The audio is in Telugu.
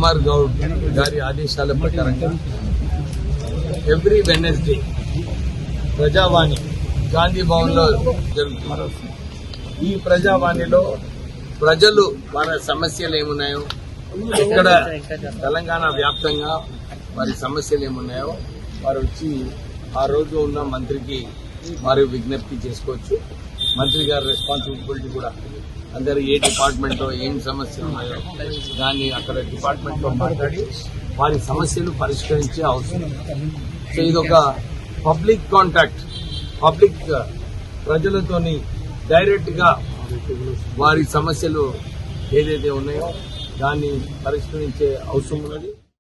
కుమార్ గౌడ్ గారి ఆదేశాల ప్రకారంగా ఎవ్రీ వెడ్నెస్డే ప్రజావాణి గాంధీ భవన్లో జరుగుతుంది. ఈ ప్రజావాణిలో ప్రజలు వారి సమస్యలు ఏమున్నాయో, ఇక్కడ తెలంగాణ వ్యాప్తంగా వారి సమస్యలు ఏమున్నాయో వారు వచ్చి ఆ రోజు ఉన్న మంత్రికి వారు విజ్ఞప్తి చేసుకోవచ్చు. మంత్రి గారి రెస్పాన్సిబిలిటీ కూడా అందరూ ఏ డిపార్ట్మెంట్లో ఏం సమస్యలు ఉన్నాయో దాన్ని అక్కడ డిపార్ట్మెంట్లో మాట్లాడి వారి సమస్యలు పరిష్కరించే అవసరం. సో ఇదొక పబ్లిక్ కాంటాక్ట్, పబ్లిక్ ప్రజలతోని డైరెక్ట్గా వారి సమస్యలు ఏదైతే ఉన్నాయో దాన్ని పరిష్కరించే అవసరం ఉన్నది.